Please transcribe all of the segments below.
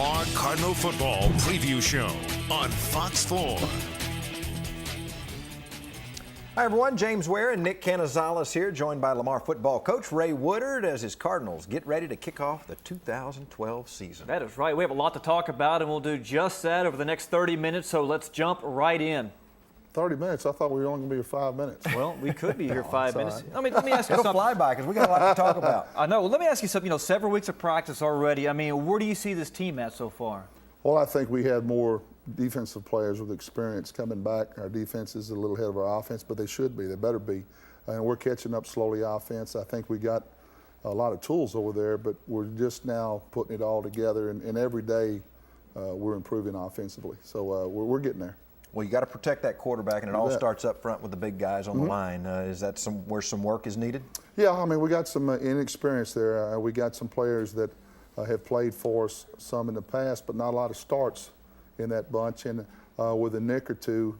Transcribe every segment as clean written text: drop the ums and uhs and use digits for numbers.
Lamar Cardinal Football Preview Show on Fox 4. Hi, everyone. James Ware and Nick Canizales here, joined by Lamar football coach Ray Woodard as his Cardinals get ready to kick off the 2012 season. That is right. We have a lot to talk about, and we'll do just that over the next 30 minutes, so let's jump right in. 30 minutes? I thought we were only going to be here 5 minutes. Well, we could be here 5 minutes. Right. Let me ask you It'll something. fly by because we got a lot to talk about. I know. Well, let me ask you something. You know, several weeks of practice already. I mean, where do you see this team at so far? Well, I think we had more defensive players with experience coming back. Our defense is a little ahead of our offense, but they should be. They better be. And we're catching up slowly offense. I think we got a lot of tools over there, but we're just now putting it all together. And every day we're improving offensively. So we're getting there. Well, you got to protect that quarterback, and it all starts up front with the big guys on the line. Is that where some work is needed? Yeah, I mean, we got some inexperience there. We got some players that have played for us some in the past, but not a lot of starts in that bunch. And with a nick or two,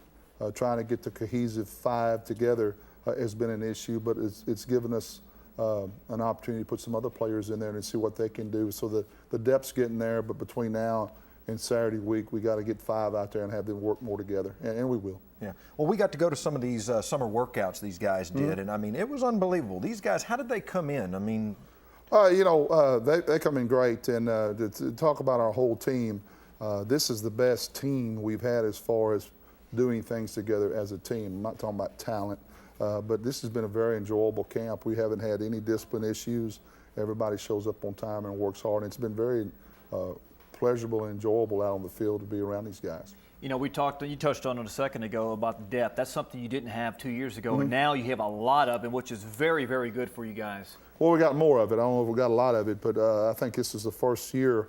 trying to get the cohesive five together has been an issue, but it's given us an opportunity to put some other players in there and see what they can do. So the depth's getting there, but between now and Saturday week, we got to get five out there and have them work more together, and we will. Yeah. Well, we got to go to some of these summer workouts these guys did, and I mean, it was unbelievable. These guys, how did they come in? I mean, they come in great, and to talk about our whole team, this is the best team we've had as far as doing things together as a team. I'm not talking about talent, but this has been a very enjoyable camp. We haven't had any discipline issues. Everybody shows up on time and works hard, and it's been very pleasurable and enjoyable out on the field to be around these guys. You know, you touched on it a second ago about the depth. That's something you didn't have 2 years ago, and now you have a lot of it, which is very, very good for you guys. Well, we got more of it. I don't know if we got a lot of it, but I think this is the first year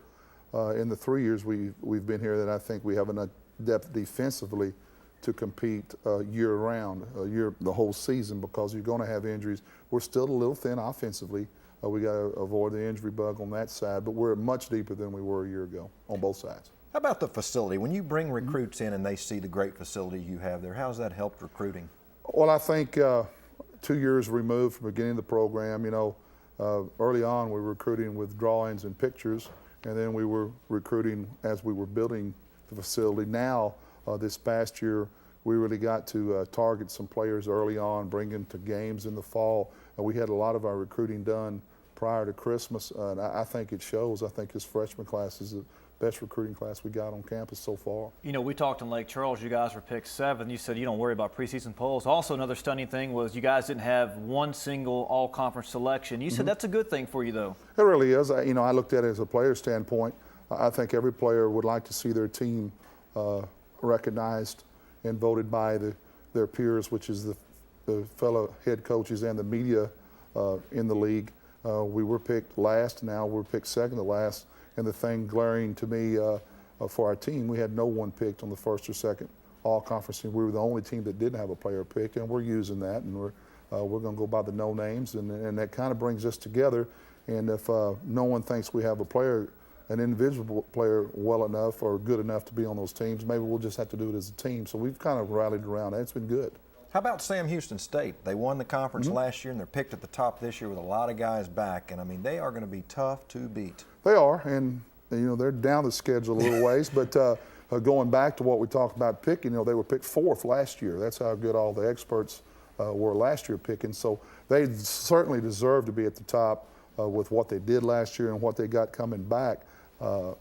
in the 3 years we've been here that I think we have enough depth defensively to compete year-round, the whole season, because you're going to have injuries. We're still a little thin offensively. We got to avoid the injury bug on that side, but we're much deeper than we were a year ago on both sides. How about the facility? When you bring recruits in and they see the great facility you have there, how's that helped recruiting? Well, I think 2 years removed from beginning of the program, early on we were recruiting with drawings and pictures, and then we were recruiting as we were building the facility. Now, this past year, we really got to target some players early on, bring them to games in the fall. We had a lot of our recruiting done prior to Christmas, and I think it shows. I think this freshman class is the best recruiting class we got on campus so far. You know, we talked in Lake Charles. You guys were picked 7. You said you don't worry about preseason polls. Also, another stunning thing was you guys didn't have one single all-conference selection. You said that's a good thing for you, though. It really is. I looked at it as a player standpoint. I think every player would like to see their team recognized and voted by their peers, which is the fellow head coaches and the media in the league. We were picked last. Now we're picked second to last. And the thing glaring to me for our team, we had no one picked on the first or second all-conference team. We were the only team that didn't have a player picked, and we're using that. And we're going to go by the no names, and that kind of brings us together. And if no one thinks we have an individual player well enough or good enough to be on those teams, maybe we'll just have to do it as a team. So we've kind of rallied around that. It's been good. How about Sam Houston State? They won the conference last year, and they're picked at the top this year with a lot of guys back. And, I mean, they are going to be tough to beat. They are, and, they're down the schedule a little ways. But going back to what we talked about picking, they were picked 4th last year. That's how good all the experts were last year picking. So they certainly deserve to be at the top with what they did last year and what they got coming back.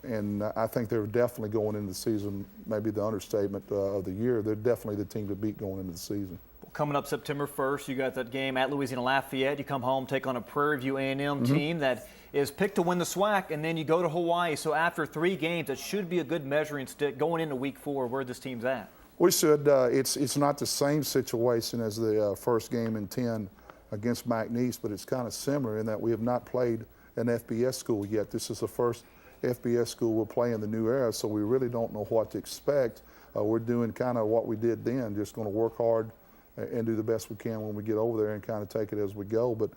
And I think they're definitely going into the season, maybe the understatement of the year, they're definitely the team to beat going into the season. Coming up September 1st, you got that game at Louisiana Lafayette. You come home, take on a Prairie View A&M team that is picked to win the SWAC, and then you go to Hawaii. So after 3 games, it should be a good measuring stick going into week 4 where this team's at. We should. It's not the same situation as the first game in 10 against McNeese, but it's kind of similar in that we have not played an FBS school yet. This is the first FBS school we'll play in the new era, so we really don't know what to expect. We're doing kind of what we did then, just going to work hard and do the best we can when we get over there and kind of take it as we go. But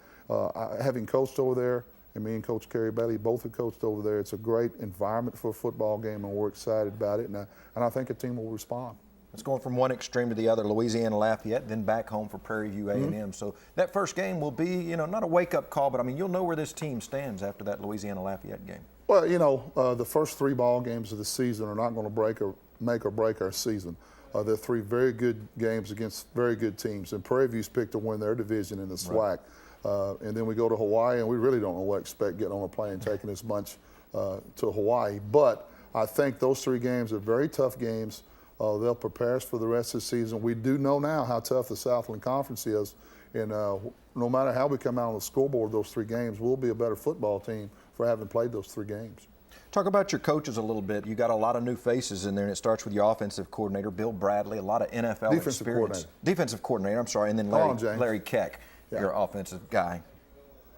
having coached over there, and me and Coach Kerry Bailey both have coached over there, it's a great environment for a football game, and we're excited about it, and I think a team will respond. It's going from one extreme to the other, Louisiana Lafayette, then back home for Prairie View A&M. So that first game will be, not a wake-up call, but, I mean, you'll know where this team stands after that Louisiana Lafayette game. Well, you know, the first 3 ball games of the season are not going to make or break our season. They're 3 very good games against very good teams. And Prairie View's picked to win their division in the SWAC. Right. And then we go to Hawaii, and we really don't know what to expect getting on a plane and taking this bunch to Hawaii. But I think those 3 games are very tough games. They'll prepare us for the rest of the season. We do know now how tough the Southland Conference is. And no matter how we come out on the scoreboard those 3 games, we'll be a better football team for having played those 3 games. Talk about your coaches a little bit. You got a lot of new faces in there, and it starts with your offensive coordinator, Bill Bradley, a lot of NFL experience. Defensive coordinator, I'm sorry, and then Larry Keck, your offensive guy.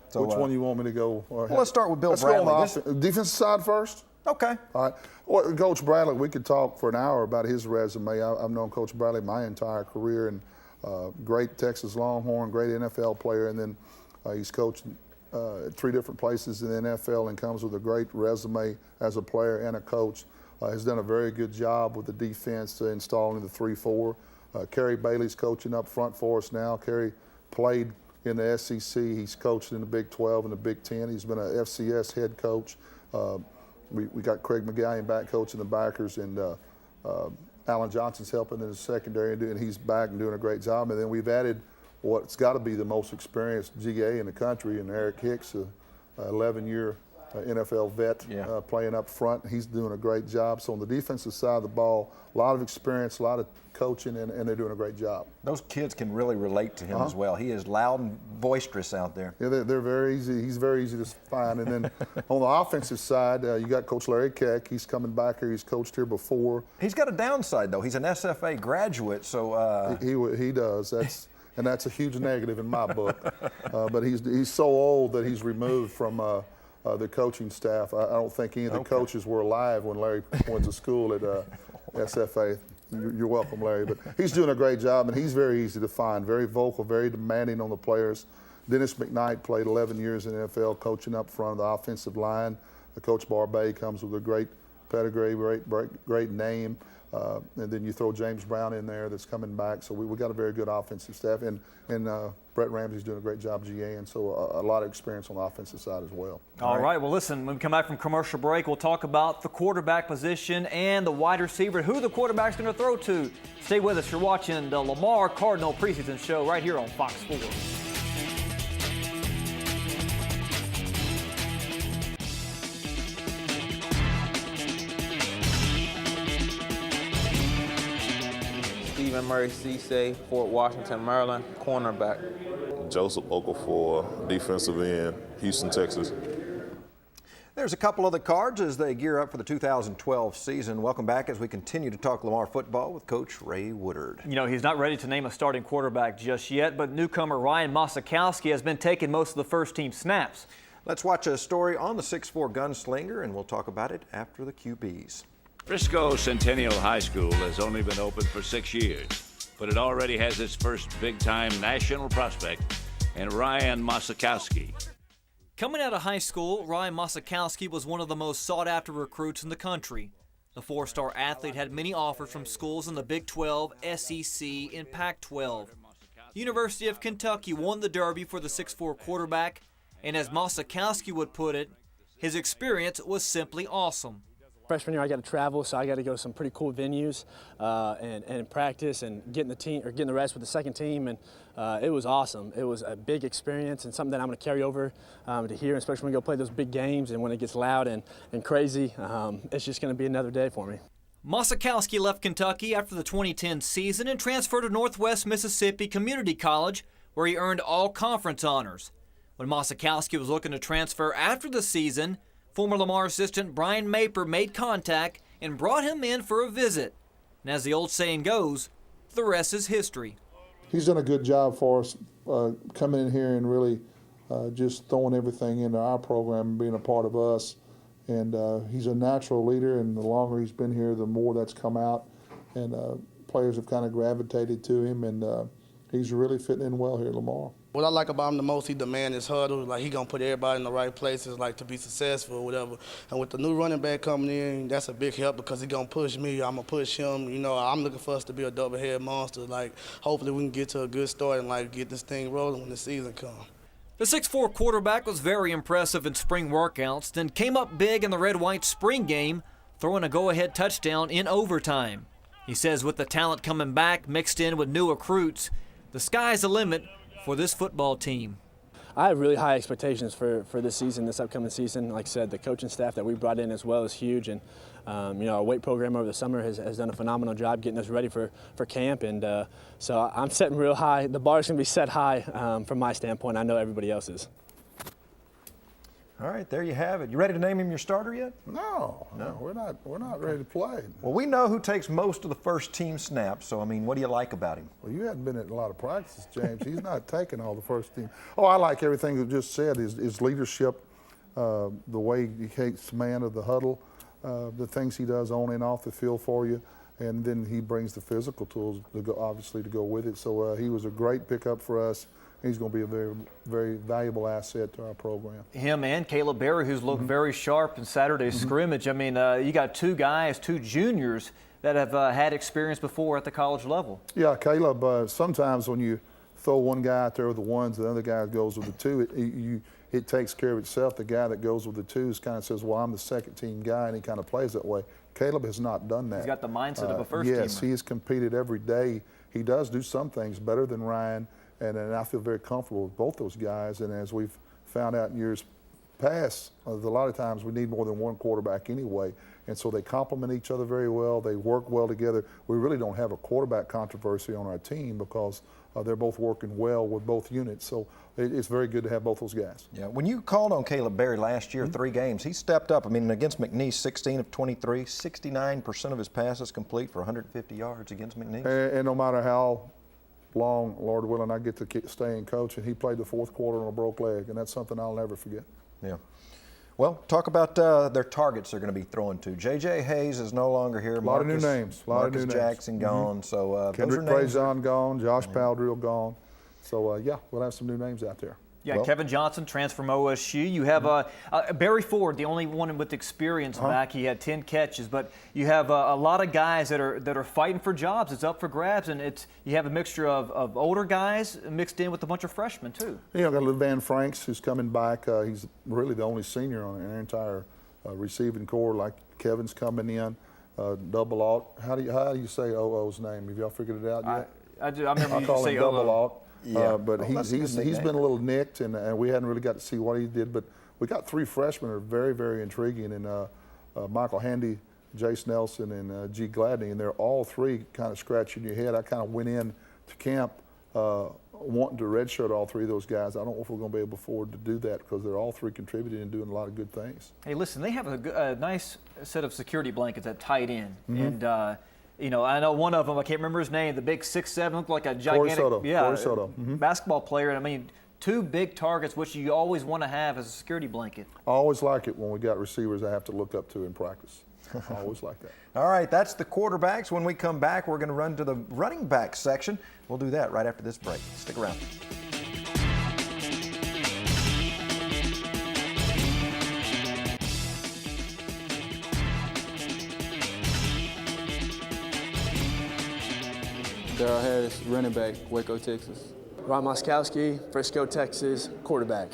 So, which one you want me to go? Well, let's start with Bill Bradley. Let's go on the defensive side first. Okay. All right. Well, Coach Bradley, we could talk for an hour about his resume. I've known Coach Bradley my entire career, and great Texas Longhorn, great NFL player, and then he's coached at 3 different places in the NFL and comes with a great resume as a player and a coach. Has done a very good job with the defense installing the 3-4. Kerry Bailey's coaching up front for us now. Kerry played in the SEC. He's coached in the Big 12 and the Big 10. He's been an FCS head coach. We got Craig McGallion back coaching the backers, and Alan Johnson's helping in the secondary, and he's back and doing a great job. And then we've added what's got to be the most experienced GA in the country, and Eric Hicks, an 11-year NFL vet, playing up front. He's doing a great job. So on the defensive side of the ball, a lot of experience, a lot of coaching, and they're doing a great job. Those kids can really relate to him as well. He is loud and boisterous out there. Yeah, they're very easy. He's very easy to find. And then on the offensive side, you got Coach Larry Keck. He's coming back here. He's coached here before. He's got a downside, though. He's an SFA graduate, so he does. That's a huge negative in my book. But he's so old that he's removed from the coaching staff. I don't think any of the coaches were alive when Larry went to school at SFA. You're welcome, Larry. But he's doing a great job, and he's very easy to find, very vocal, very demanding on the players. Dennis McKnight played 11 years in the NFL, coaching up front of the offensive line. Coach Barbay comes with a great pedigree, great name. And then you throw James Brown in there that's coming back. So we got a very good offensive staff. And Brett Ramsey's doing a great job GA, and so a lot of experience on the offensive side as well. All right. Well, listen, when we come back from commercial break, we'll talk about the quarterback position and the wide receiver, who the quarterback's going to throw to. Stay with us. You're watching the Lamar Cardinal preseason show right here on Fox 4. Stephen Murray Cisse, Fort Washington, Maryland, cornerback. Joseph Okafor, defensive end, Houston, Texas. There's a couple of the cards as they gear up for the 2012 season. Welcome back as we continue to talk Lamar football with Coach Ray Woodard. You know, he's not ready to name a starting quarterback just yet, but newcomer Ryan Masakowski has been taking most of the first-team snaps. Let's watch a story on the 6'4 gunslinger, and we'll talk about it after the QBs. Frisco Centennial High School has only been open for 6 years, but it already has its first big-time national prospect in Ryan Masakowski. Coming out of high school, Ryan Masakowski was one of the most sought-after recruits in the country. The 4-star athlete had many offers from schools in the Big 12, SEC, and Pac-12. The University of Kentucky won the Derby for the 6'4 quarterback, and as Masakowski would put it, his experience was simply awesome. Freshman year, I got to travel, so I got to go to some pretty cool venues and practice and getting the rest with the second team, and it was awesome. It was a big experience and something that I'm going to carry over to here, especially when we go play those big games and when it gets loud and crazy. It's just going to be another day for me. Masakowski left Kentucky after the 2010 season and transferred to Northwest Mississippi Community College, where he earned all conference honors. When Masakowski was looking to transfer after the season, former Lamar assistant Brian Maper made contact and brought him in for a visit. And as the old saying goes, the rest is history. He's done a good job for us coming in here and really just throwing everything into our program and being a part of us. And he's a natural leader, and the longer he's been here, the more that's come out. And players have kind of gravitated to him, and he's really fitting in well here at Lamar. What I like about him the most, he demands his huddle. Like, he going to put everybody in the right places, like, to be successful or whatever. And with the new running back coming in, that's a big help because he going to push me. I'm going to push him. You know, I'm looking for us to be a double-head monster. Like, hopefully we can get to a good start and, like, get this thing rolling when the season comes. The 6'4" quarterback was very impressive in spring workouts, then came up big in the red-white spring game, throwing a go-ahead touchdown in overtime. He says with the talent coming back mixed in with new recruits, the sky's the limit for this football team. I have really high expectations for this season, this upcoming season. Like I said, the coaching staff that we brought in as well is huge, and our weight program over the summer has done a phenomenal job getting us ready for camp, and so I'm setting real high. The bar's going to be set high from my standpoint. I know everybody else is. All right, there you have it. You ready to name him your starter yet? No, we're not ready to play. Well, we know who takes most of the first team snaps, so, I mean, what do you like about him? Well, you hadn't been at a lot of practices, James. He's not taking all the first team. Oh, I like everything you just said, his leadership, the way he takes command of the huddle, the things he does on and off the field for you, and then he brings the physical tools, obviously, to go with it. So he was a great pickup for us. He's going to be a very, very valuable asset to our program. Him and Caleb Berry, who's looked very sharp in Saturday's scrimmage. I mean, you got two guys, two juniors that have had experience before at the college level. Yeah, Caleb, sometimes when you throw one guy out there with the ones, the other guy goes with the two, it takes care of itself. The guy that goes with the twos kind of says, well, I'm the second team guy, and he kind of plays that way. Caleb has not done that. He's got the mindset of a first teamer. Yes, he has competed every day. He does do some things better than Ryan. And I feel very comfortable with both those guys. And as we've found out in years past, a lot of times we need more than one quarterback anyway. And so they complement each other very well. They work well together. We really don't have a quarterback controversy on our team because they're both working well with both units. So it's very good to have both those guys. Yeah, when you called on Caleb Berry last year, 3 games, he stepped up. I mean, against McNeese, 16 of 23, 69% of his passes complete for 150 yards against McNeese. And no matter how long, Lord willing, I get to stay and coach, and he played the fourth quarter on a broke leg, and that's something I'll never forget. Yeah. Well, talk about their targets they're going to be throwing to. J.J. Hayes is no longer here. A lot of new names. Marcus Jackson gone. So Kendrick Prezon gone. Josh Paldrill gone. So, yeah, we'll have some new names out there. Yeah, well, Kevin Johnson, transfer from OSU. You have Barry Ford, the only one with experience back. He had 10 catches, but you have a lot of guys that are fighting for jobs. It's up for grabs, and you have a mixture of older guys mixed in with a bunch of freshmen too. You know, got little Van Franks who's coming back. He's really the only senior on our entire receiving corps. Like Kevin's coming in, double alt. How do you say OO's name? Have y'all figured it out yet? I remember you call say him double alt. Yeah. But he's been a little nicked, and we hadn't really got to see what he did. But we got 3 freshmen that are very, very intriguing, and Michael Handy, Jace Nelson, and G. Gladney, and they're all 3 kind of scratching your head. I kind of went in to camp wanting to redshirt all 3 of those guys. I don't know if we're going to be able to afford to do that because they're all 3 contributing and doing a lot of good things. Hey, listen, they have a nice set of security blankets at tight end, and you know, I know one of them, I can't remember his name, the big 6'7", looked like a gigantic Corey Soto. Basketball player. I mean, 2 big targets, which you always want to have as a security blanket. I always like it when we got receivers I have to look up to in practice. I always like that. All right, that's the quarterbacks. When we come back, we're going to run to the running back section. We'll do that right after this break. Stick around. Darrell Harris, running back, Waco, Texas. Ron Moskowski, Frisco, Texas, quarterback.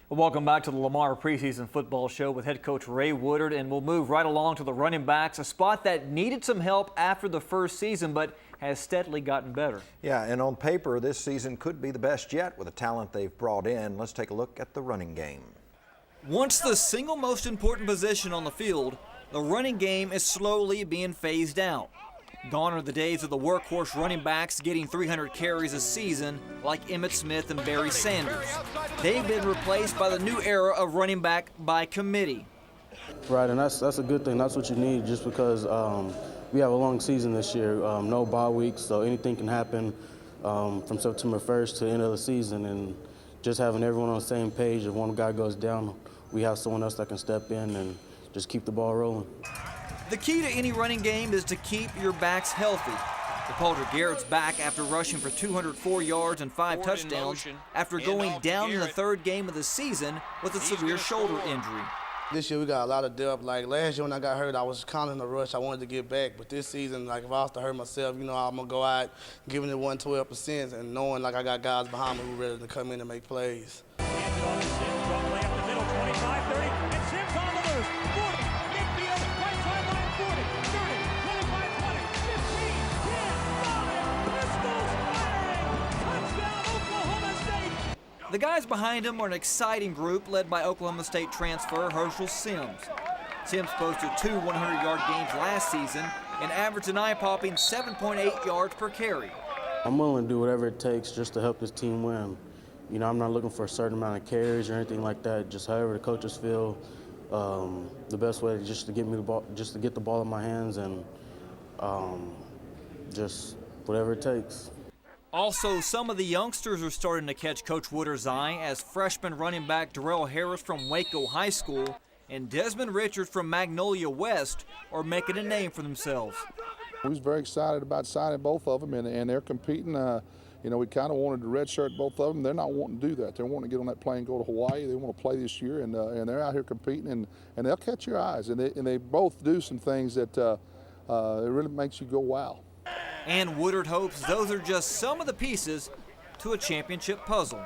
Well, welcome back to the Lamar preseason football show with head coach Ray Woodard, and we'll move right along to the running backs, a spot that needed some help after the first season, but has steadily gotten better. Yeah, and on paper, this season could be the best yet with the talent they've brought in. Let's take a look at the running game. Once the single most important position on the field, the running game is slowly being phased out. Gone are the days of the workhorse running backs getting 300 carries a season like Emmitt Smith and Barry Sanders. They've been replaced by the new era of running back by committee. Right, and that's a good thing. That's what you need just because we have a long season this year, no bye weeks, so anything can happen from September 1st to the end of the season. And just having everyone on the same page, if one guy goes down, we have someone else that can step in and just keep the ball rolling. The key to any running game is to keep your backs healthy. DePaul Garrett's back after rushing for 204 yards and 5 touchdowns after going down in the 3rd game of the season with a severe shoulder injury. This year we got a lot of depth. Like last year when I got hurt, I was kind of in a rush. I wanted to get back. But this season, like if I was to hurt myself, I'm going to go out giving it 112% and knowing like I got guys behind me who are ready to come in and make plays. The guys behind him are an exciting group led by Oklahoma State transfer Herschel Sims. Sims posted 2 100-yard games last season and averaged an eye-popping 7.8 yards per carry. I'm willing to do whatever it takes just to help this team win. I'm not looking for a certain amount of carries or anything like that. Just however the coaches feel, the best way just to get me the ball, just to get the ball in my hands, and just whatever it takes. Also, some of the youngsters are starting to catch Coach Woodard's eye as freshman running back Darrell Harris from Waco High School and Desmond Richards from Magnolia West are making a name for themselves. We was very excited about signing both of them, and they're competing. We kind of wanted to redshirt both of them. They're not wanting to do that. They're wanting to get on that plane and go to Hawaii. They want to play this year, and they're out here competing, and they'll catch your eyes. And they both do some things that it really makes you go, wow. And Woodard hopes those are just some of the pieces to a championship puzzle.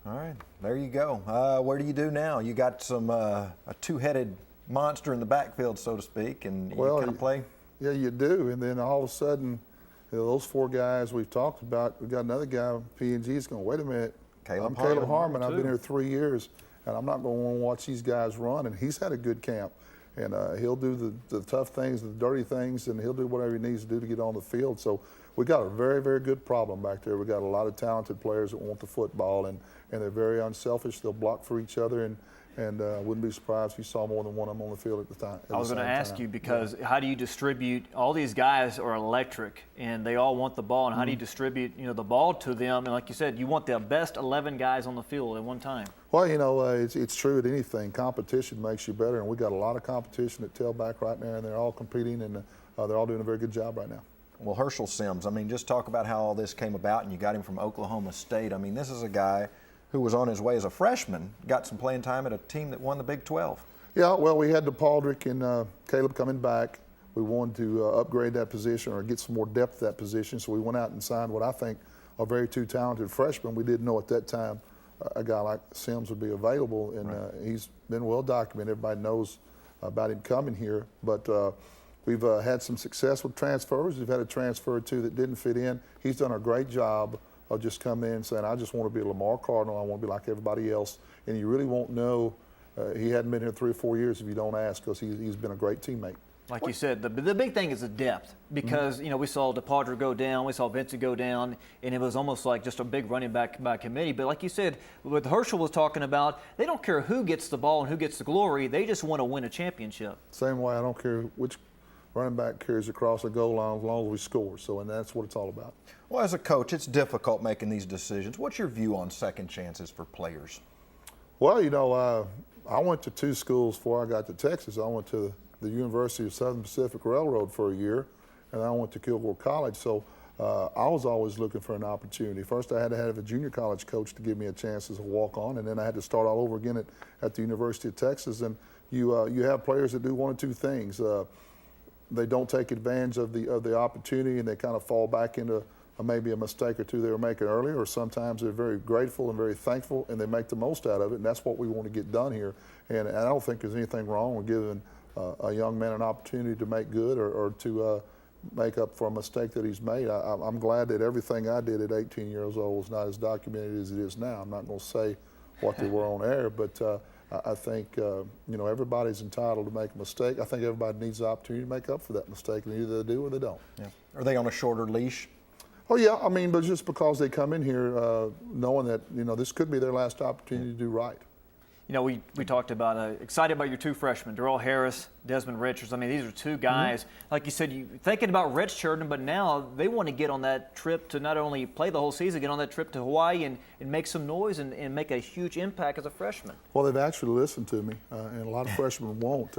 All right, there you go. What do you do now? You got some a two-headed monster in the backfield, so to speak, and you kind of play? Yeah, you do. And then all of a sudden, those 4 guys we've talked about, we got another guy, P&G's going, wait a minute, I'm Caleb Harmon. I've been here 3 years, and I'm not going to want to watch these guys run. And he's had a good camp. And he'll do the tough things, the dirty things, and he'll do whatever he needs to do to get on the field. So we got a very, very good problem back there. We got a lot of talented players that want the football, and they're very unselfish. They'll block for each other, and wouldn't be surprised if you saw more than one of them on the field at the time. I was going to ask you, because how do you distribute? All these guys are electric, and they all want the ball. And how do you distribute, the ball to them? And like you said, you want the best 11 guys on the field at one time. Well, it's true at anything. Competition makes you better, and we got a lot of competition at tailback right now, and they're all competing, and they're all doing a very good job right now. Well, Herschel Sims, just talk about how all this came about, and you got him from Oklahoma State. This is a guy who was on his way as a freshman, got some playing time at a team that won the Big 12. Yeah, well, we had DePaudrick and Caleb coming back. We wanted to upgrade that position or get some more depth at that position, so we went out and signed what I think are very 2 talented freshmen. We didn't know at that time a guy like Sims would be available, and he's been well documented. Everybody knows about him coming here, but we've had some success with transfers. We've had a transfer or 2 that didn't fit in. He's done a great job of just coming in and saying, I just want to be a Lamar Cardinal. I want to be like everybody else. And you really won't know. He hadn't been here 3 or 4 years if you don't ask, because he's been a great teammate. Like you said, the big thing is the depth, because we saw DePaudrick go down, we saw Vincent go down, and it was almost like just a big running back by committee. But like you said, what Herschel was talking about, they don't care who gets the ball and who gets the glory. They just want to win a championship. Same way, I don't care which running back carries across the goal line as long as we score. And that's what it's all about. Well, as a coach, it's difficult making these decisions. What's your view on second chances for players? Well, I went to 2 schools before I got to Texas. I went to the University of Southern Pacific Railroad for a year, and I went to Kilgore College. So I was always looking for an opportunity. First, I had to have a junior college coach to give me a chance as a walk-on, and then I had to start all over again at the University of Texas. And you have players that do 1 or 2 things. They don't take advantage of the opportunity, and they kind of fall back into maybe a mistake or 2 they were making earlier, or sometimes they're very grateful and very thankful, and they make the most out of it, and that's what we want to get done here. And I don't think there's anything wrong with giving a young man an opportunity to make good or to make up for a mistake that he's made. I'm glad that everything I did at 18 years old was not as documented as it is now. I'm not going to say what they were on air, but I think everybody's entitled to make a mistake. I think everybody needs the opportunity to make up for that mistake, and either they do or they don't. Yeah. Are they on a shorter leash? Oh yeah, but just because they come in here knowing that this could be their last opportunity to do right. We talked about excited about your 2 freshmen, Darrell Harris, Desmond Richards. These are 2 guys, like you said, you thinking about redshirting, but now they want to get on that trip to not only play the whole season, get on that trip to Hawaii and make some noise and make a huge impact as a freshman. Well, they've actually listened to me, and a lot of freshmen won't.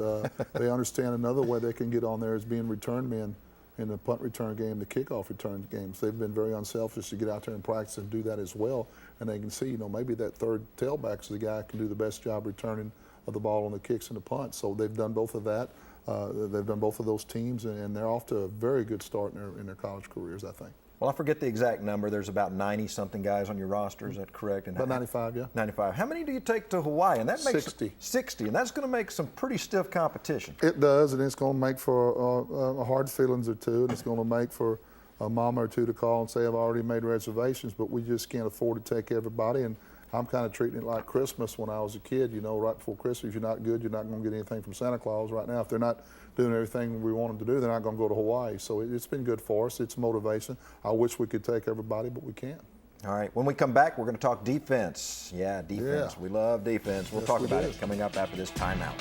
They understand another way they can get on there is being return men in the punt return game, the kickoff return games. They've been very unselfish to get out there and practice and do that as well. And they can see, maybe that third tailback is the guy who can do the best job returning of the ball on the kicks and the punts. So they've done both of that. They've done both of those teams, and they're off to a very good start in their college careers, I think. Well, I forget the exact number. There's about 90-something guys on your roster. Is that correct? And about 95, yeah. 95. How many do you take to Hawaii? And that makes 60. 60, and that's going to make some pretty stiff competition. It does, and it's going to make for hard feelings or two, and it's going to make for a mama or two to call and say, I've already made reservations, but we just can't afford to take everybody. And I'm kind of treating it like Christmas when I was a kid. You know, right before Christmas, if you're not good, you're not going to get anything from Santa Claus. Right now, if they're not doing everything we want them to do, they're not going to go to Hawaii. So it's been good for us. It's motivation. I wish we could take everybody, but we can't. All right. When we come back, we're going to talk defense. Yeah, defense. Yeah. We love defense. We'll talk about it coming up after this timeout.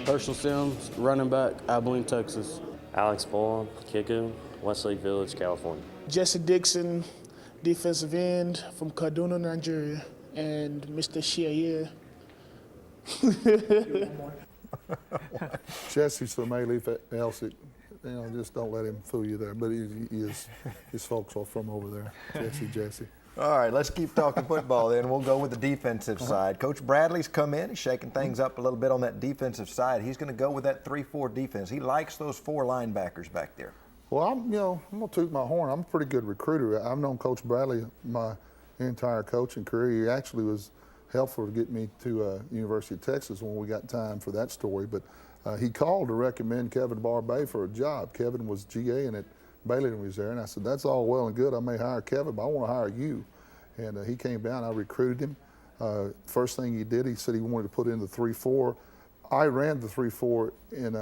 Herschel Sims, running back, Abilene, Texas. Alex Bourne, kicker, Westlake Village, California. Jesse Dixon, defensive end from Kaduna, Nigeria, and Mr. Shia. Jesse's from Alief Elsik. You know, just don't let him fool you there. But his folks are from over there. Jesse. All right, let's keep talking football then. We'll go with the defensive side. Coach Bradley's come in. He's shaking things up a little bit on that defensive side. He's going to go with that 3-4 defense. He likes those 4 linebackers back there. Well, I'm going to toot my horn. I'm a pretty good recruiter. I've known Coach Bradley my entire coaching career. He actually was helpful to get me to University of Texas when we got time for that story. But he called to recommend Kevin Barbay for a job. Kevin was GA and at Bailey was there, and I said, that's all well and good. I may hire Kevin, but I want to hire you. And he came down. I recruited him. First thing he did, he said he wanted to put in the 3-4. I ran the 3-4 in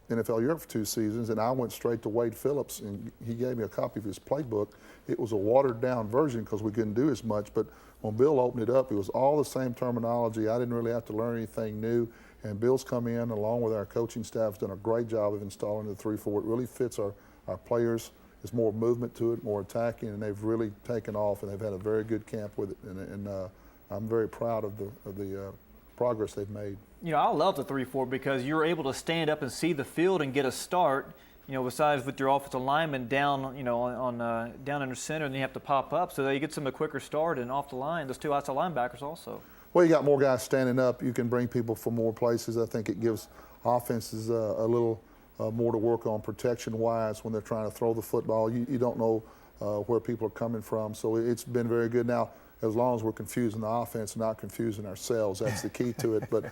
NFL Europe for 2 seasons, and I went straight to Wade Phillips, and he gave me a copy of his playbook. It was a watered-down version because we couldn't do as much, but when Bill opened it up, it was all the same terminology. I didn't really have to learn anything new, and Bill's come in, along with our coaching staff, has done a great job of installing the 3-4. It really fits our players. There's more movement to it, more attacking, and they've really taken off, and they've had a very good camp with it, and I'm very proud of the progress they've made. You know, I love the 3-4 because you're able to stand up and see the field and get a start. You know, besides with your offensive lineman down, you know, on down under center, and you have to pop up, so that you get some a quicker start and off the line. Those 2 outside linebackers also. Well, you got more guys standing up. You can bring people from more places. I think it gives offenses a little more to work on protection-wise when they're trying to throw the football. You don't know where people are coming from, so it's been very good. Now, as long as we're confusing the offense, not confusing ourselves, that's the key to it. But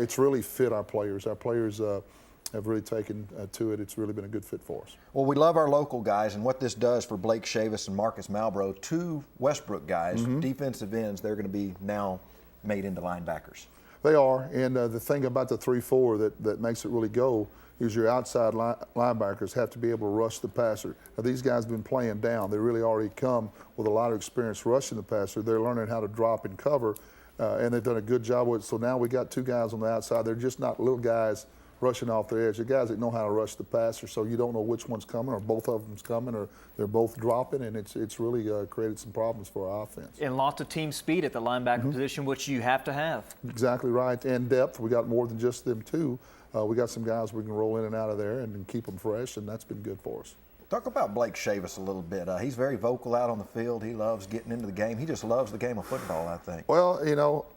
it's really fit our players. Our players have really taken to it. It's really been a good fit for us. Well, we love our local guys, and what this does for Blake Chavis and Marcus Malbrough, 2 Westbrook guys, defensive ends, they're going to be now made into linebackers. They are, and the thing about the 3-4 that makes it really go is your outside linebackers have to be able to rush the passer. Now, these guys have been playing down. They really already come with a lot of experience rushing the passer. They're learning how to drop and cover, and they've done a good job with it. So now we got 2 guys on the outside. They're just not little guys rushing off the edge. They're guys that know how to rush the passer, so you don't know which one's coming or both of them's coming or they're both dropping, and it's really created some problems for our offense. And lots of team speed at the linebacker position, which you have to have. Exactly right, and depth. We got more than just them 2. We got some guys we can roll in and out of there and keep them fresh, and that's been good for us. Talk about Blake Chavis a little bit. He's very vocal out on the field. He loves getting into the game. He just loves the game of football, I think. Well,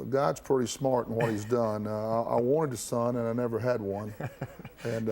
God's pretty smart in what he's done. I wanted a son, and I never had one. And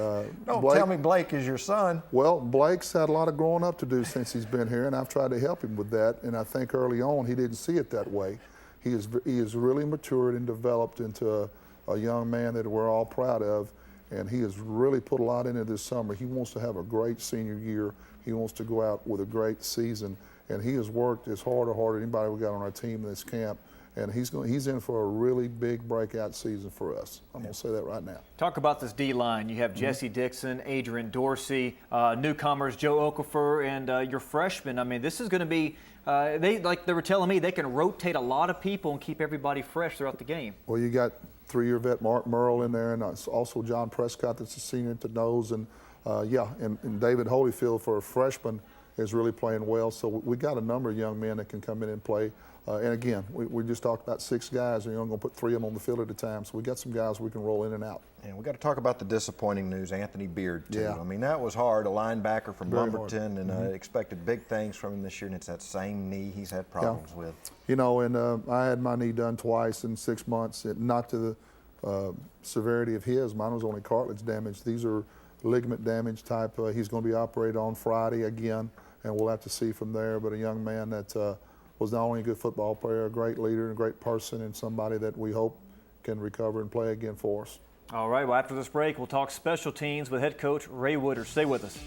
tell me Blake is your son. Well, Blake's had a lot of growing up to do since he's been here, and I've tried to help him with that. And I think early on he didn't see it that way. He is really matured and developed into a young man that we're all proud of, and he has really put a lot into this summer. He wants to have a great senior year. He wants to go out with a great season, and he has worked as hard or harder than anybody we got on our team in this camp. And he's in for a really big breakout season for us. I'm going to say that right now. Talk about this D-line. You have Jesse Dixon, Adrian Dorsey, newcomers Joe Okafor, and your freshmen. I mean, this is going to be they were telling me they can rotate a lot of people and keep everybody fresh throughout the game. Well, you got 3-year vet Mark Merle in there, and also John Prescott that's a senior at the nose, and and David Holyfield for a freshman is really playing well. So we got a number of young men that can come in and play. And again, we just talked about 6 guys, and you're only going to put 3 of them on the field at a time. So we got some guys we can roll in and out. And we got to talk about the disappointing news, Anthony Beard, too. Yeah. I mean, that was hard. A linebacker from Very Lumberton, hard. and expected big things from him this year, and it's that same knee he's had problems with. You know, and I had my knee done twice in 6 months, not to the severity of his. Mine was only cartilage damage. These are ligament damage type. He's going to be operated on Friday again, and we'll have to see from there. But a young man that was not only a good football player, a great leader, and a great person, and somebody that we hope can recover and play again for us. All right, well, after this break, we'll talk special teams with head coach Ray Woodard. Stay with us.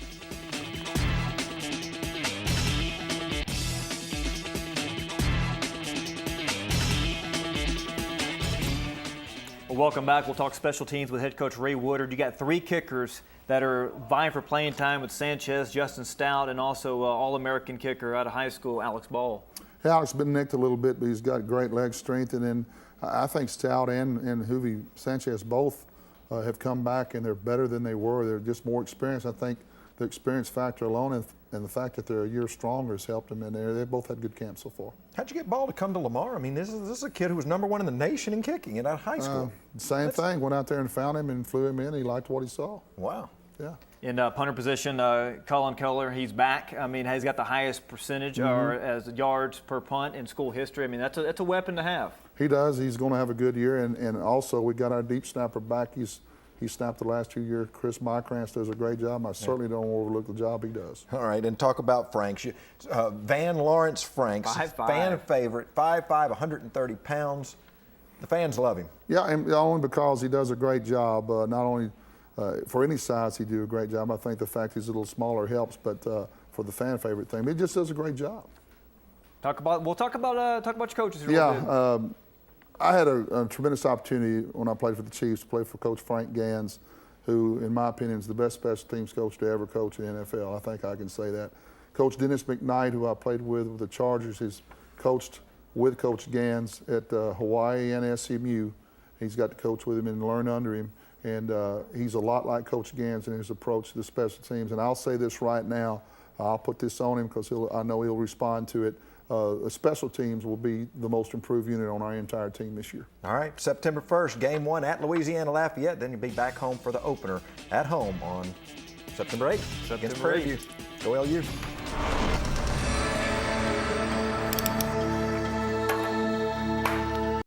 Well, welcome back. We'll talk special teams with head coach Ray Woodard. You got 3 kickers that are vying for playing time with Sanchez, Justin Stout, and also All-American kicker out of high school, Alex Ball. Yeah, Alex has been nicked a little bit, but he's got great leg strength. And then I think Stout and Hoovie Sanchez both have come back, and they're better than they were. They're just more experienced. I think the experience factor alone and the fact that they're a year stronger has helped them in there. They've both had good camps so far. How'd you get Ball to come to Lamar? I mean, this is a kid who was #1 in the nation in kicking out of high school. Same thing. Went out there and found him and flew him in. He liked what he saw. Wow. Yeah. In punter position, Colin Keller, he's back. I mean, he's got the highest percentage or as yards per punt in school history. I mean, that's a weapon to have. He does. He's going to have a good year. And also, we got our deep snapper back. He snapped the last 2 years. Chris Mykrantz does a great job. I certainly don't overlook the job he does. All right, and talk about Franks. Van Lawrence Franks, 5'5". fan favorite, 5'5", 130 pounds. The fans love him. Yeah, and only because he does a great job. Not only for any size, he do a great job. I think the fact he's a little smaller helps, but for the fan favorite thing, he just does a great job. We'll talk about your coaches here. Yeah, I had a tremendous opportunity when I played for the Chiefs to play for Coach Frank Gans, who, in my opinion, is the best special teams coach to ever coach in the NFL. I think I can say that. Coach Dennis McKnight, who I played with the Chargers, has coached with Coach Gans at Hawaii and SMU. He's got to coach with him and learn under him. And he's a lot like Coach Gans in his approach to the special teams. And I'll say this right now, I'll put this on him because I know he'll respond to it. The special teams will be the most improved unit on our entire team this year. All right, September 1st, game 1 at Louisiana Lafayette. Then you'll be back home for the opener at home on September 8th against Prairie View. Go LU.